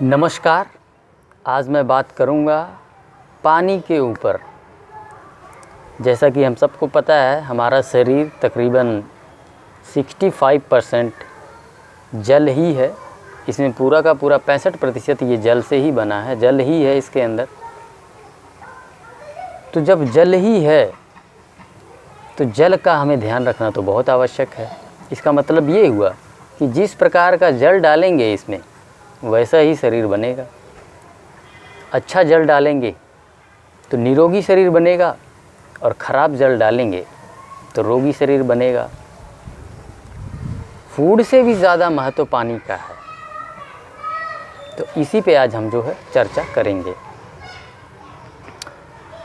नमस्कार। आज मैं बात करूंगा पानी के ऊपर। जैसा कि हम सबको पता है, हमारा शरीर तकरीबन 65% जल ही है। इसमें पूरा का पूरा 65% ये जल से ही बना है, जल ही है इसके अंदर। तो जब जल ही है तो जल का हमें ध्यान रखना तो बहुत आवश्यक है। इसका मतलब ये हुआ कि जिस प्रकार का जल डालेंगे इसमें वैसा ही शरीर बनेगा। अच्छा जल डालेंगे तो निरोगी शरीर बनेगा और ख़राब जल डालेंगे तो रोगी शरीर बनेगा। फूड से भी ज़्यादा महत्व पानी का है। तो इसी पे आज हम जो है चर्चा करेंगे।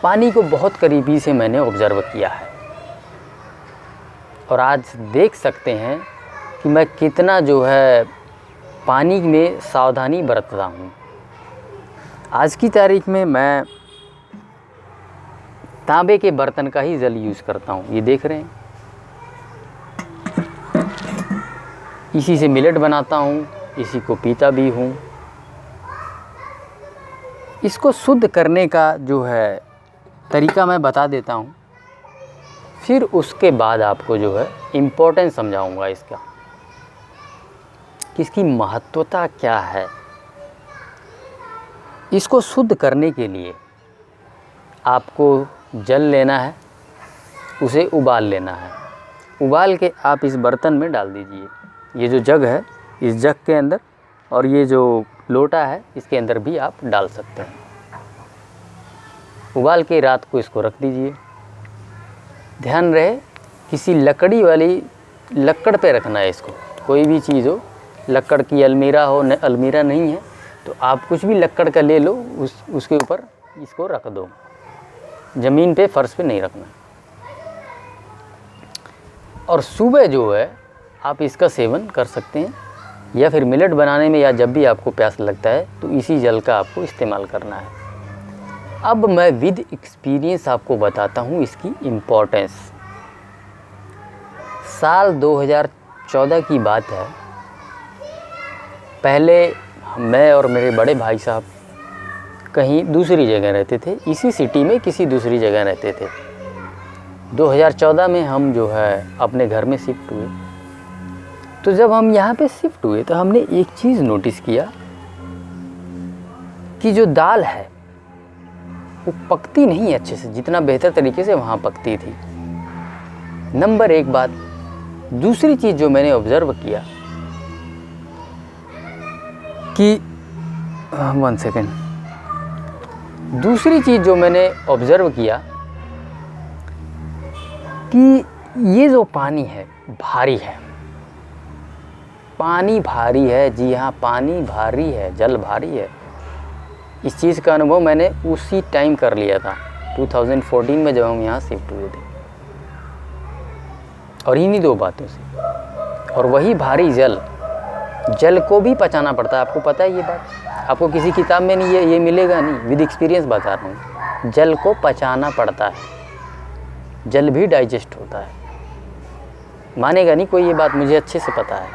पानी को बहुत करीबी से मैंने ऑब्ज़र्व किया है और आज देख सकते हैं कि मैं कितना जो है पानी में सावधानी बरतता हूँ। आज की तारीख में मैं तांबे के बर्तन का ही जल यूज़ करता हूँ। ये देख रहे हैं, इसी से मिलेट बनाता हूँ, इसी को पीता भी हूँ। इसको शुद्ध करने का जो है तरीका मैं बता देता हूँ, फिर उसके बाद आपको जो है इम्पोर्टेंस समझाऊँगा इसका, कि इसकी महत्वता क्या है। इसको शुद्ध करने के लिए आपको जल लेना है, उसे उबाल लेना है। उबाल के आप इस बर्तन में डाल दीजिए। ये जो जग है, इस जग के अंदर, और ये जो लोटा है इसके अंदर भी आप डाल सकते हैं। उबाल के रात को इसको रख दीजिए। ध्यान रहे किसी लकड़ी वाली लक्कड़ पे रखना है इसको। कोई भी चीज़ हो, लक्कड़ की अलमीरा हो, अलमीरा नहीं है तो आप कुछ भी लक्कड़ का ले लो, उसके ऊपर इसको रख दो। ज़मीन पे, फर्श पे नहीं रखना। और सुबह जो है आप इसका सेवन कर सकते हैं, या फिर मिलेट बनाने में, या जब भी आपको प्यास लगता है तो इसी जल का आपको इस्तेमाल करना है। अब मैं विद एक्सपीरियंस आपको बताता हूँ इसकी इम्पोर्टेंस। साल 2014 की बात है। पहले मैं और मेरे बड़े भाई साहब कहीं दूसरी जगह रहते थे, इसी सिटी में किसी दूसरी जगह रहते थे। 2014 में हम जो है अपने घर में शिफ्ट हुए। तो जब हम यहाँ पे शिफ्ट हुए तो हमने एक चीज़ नोटिस किया कि जो दाल है वो पकती नहीं अच्छे से, जितना बेहतर तरीके से वहाँ पकती थी। नंबर एक बात। दूसरी चीज़ जो मैंने ऑब्ज़र्व किया कि वन सेकेंड, दूसरी चीज़ जो मैंने ऑब्ज़र्व किया कि ये जो पानी है भारी है। पानी भारी है, जी हाँ, पानी भारी है, जल भारी है। इस चीज़ का अनुभव मैंने उसी टाइम कर लिया था, 2014 में, जब हम यहाँ शिफ्ट हुए थे। और इन्हीं दो बातों से। और वही भारी जल को भी पचाना पड़ता है। आपको पता है ये बात? आपको किसी किताब में नहीं ये मिलेगा नहीं। विद एक्सपीरियंस बता रहा हूँ, जल को पचाना पड़ता है। जल भी डाइजेस्ट होता है। मानेगा नहीं कोई ये बात, मुझे अच्छे से पता है,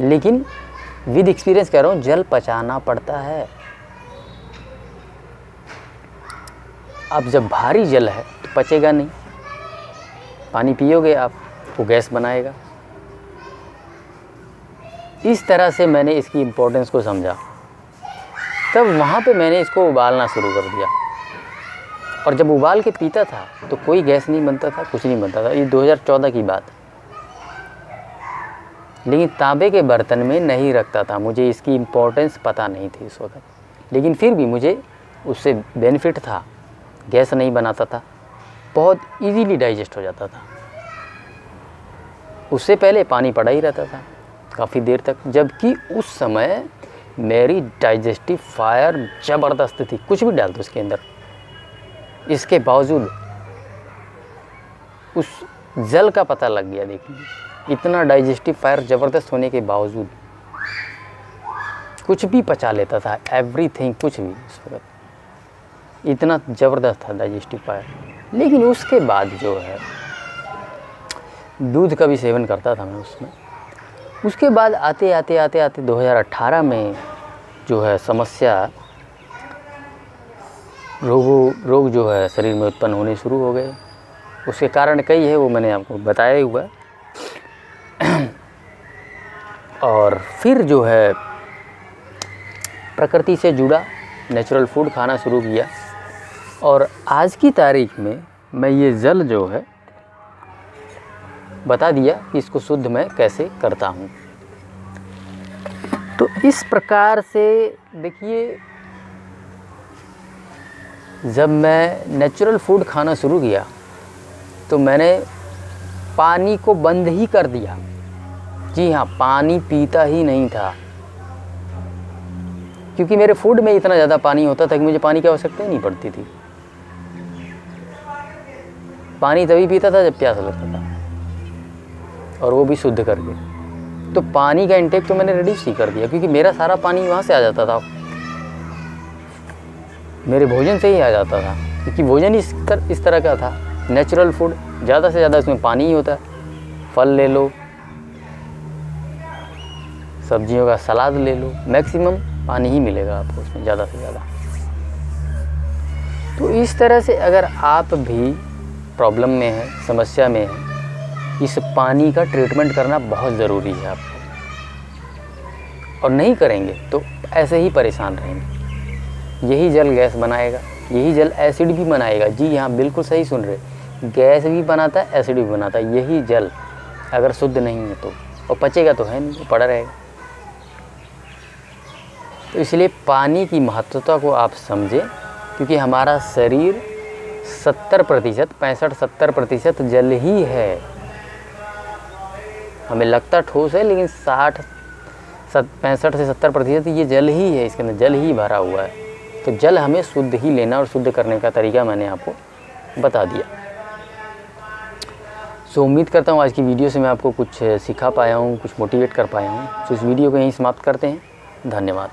लेकिन विद एक्सपीरियंस कह रहा हूँ, जल पचाना पड़ता है। अब जब भारी जल है तो पचेगा नहीं। पानी पियोगे आप, वो गैस बनाएगा। इस तरह से मैंने इसकी इम्पोर्टेंस को समझा। तब वहाँ पे मैंने इसको उबालना शुरू कर दिया। और जब उबाल के पीता था तो कोई गैस नहीं बनता था, कुछ नहीं बनता था। ये 2014 की बात। लेकिन तांबे के बर्तन में नहीं रखता था। मुझे इसकी इम्पोर्टेंस पता नहीं थी उस वक्त, लेकिन फिर भी मुझे उससे बेनिफिट था। गैस नहीं बनाता था, बहुत इजीली डाइजेस्ट हो जाता था। उससे पहले पानी पड़ा ही रहता था काफ़ी देर तक, जबकि उस समय मेरी डाइजेस्टिव फायर ज़बरदस्त थी। कुछ भी डाल दो उसके अंदर। इसके बावजूद उस जल का पता लग गया। देखिए, इतना डाइजेस्टिव फायर ज़बरदस्त होने के बावजूद कुछ भी पचा लेता था, एवरीथिंग, कुछ भी। उस वक्त इतना ज़बरदस्त था डाइजेस्टिव फायर। लेकिन उसके बाद जो है दूध का भी सेवन करता था मैं उसमें। उसके बाद आते आते आते आते 2018 में जो है समस्या रोग जो है शरीर में उत्पन्न होने शुरू हो गए। उसके कारण कई है, वो मैंने आपको बताया ही हुआ। और फिर जो है प्रकृति से जुड़ा, नेचुरल फूड खाना शुरू किया। और आज की तारीख में मैं ये जल जो है बता दिया कि इसको शुद्ध मैं कैसे करता हूँ। तो इस प्रकार से देखिए, जब मैं नेचुरल फूड खाना शुरू किया तो मैंने पानी को बंद ही कर दिया। जी हाँ, पानी पीता ही नहीं था, क्योंकि मेरे फूड में इतना ज़्यादा पानी होता था कि मुझे पानी की आवश्यकता ही नहीं पड़ती थी। पानी तभी पीता था जब प्यास लगता था, और वो भी शुद्ध करके। तो पानी का इंटेक तो मैंने रिड्यूस ही कर दिया, क्योंकि मेरा सारा पानी वहाँ से आ जाता था, मेरे भोजन से ही आ जाता था, क्योंकि भोजन इस तरह का था। नेचुरल फूड ज़्यादा से ज़्यादा उसमें पानी ही होता है। फल ले लो, सब्जियों का सलाद ले लो, मैक्सिमम पानी ही मिलेगा आपको उसमें ज़्यादा से ज़्यादा। तो इस तरह से अगर आप भी प्रॉब्लम में हैं, समस्या में हैं, इस पानी का ट्रीटमेंट करना बहुत ज़रूरी है आपको। और नहीं करेंगे तो ऐसे ही परेशान रहेंगे। यही जल गैस बनाएगा, यही जल एसिड भी बनाएगा। जी हाँ, बिल्कुल सही सुन रहे, गैस भी बनाता है, एसिड भी बनाता है। यही जल अगर शुद्ध नहीं है तो, और पचेगा तो है नहीं, वो पड़ा रहेगा। तो इसलिए पानी की महत्वता को आप समझें, क्योंकि हमारा शरीर 70%, 65-70% जल ही है। हमें लगता ठोस है, लेकिन 65 से 70% ये जल ही है, इसके अंदर जल ही भरा हुआ है। तो जल हमें शुद्ध ही लेना, और शुद्ध करने का तरीका मैंने आपको बता दिया। सो उम्मीद करता हूँ आज की वीडियो से मैं आपको कुछ सिखा पाया हूँ, कुछ मोटिवेट कर पाया हूँ। तो इस वीडियो को यहीं समाप्त करते हैं। धन्यवाद।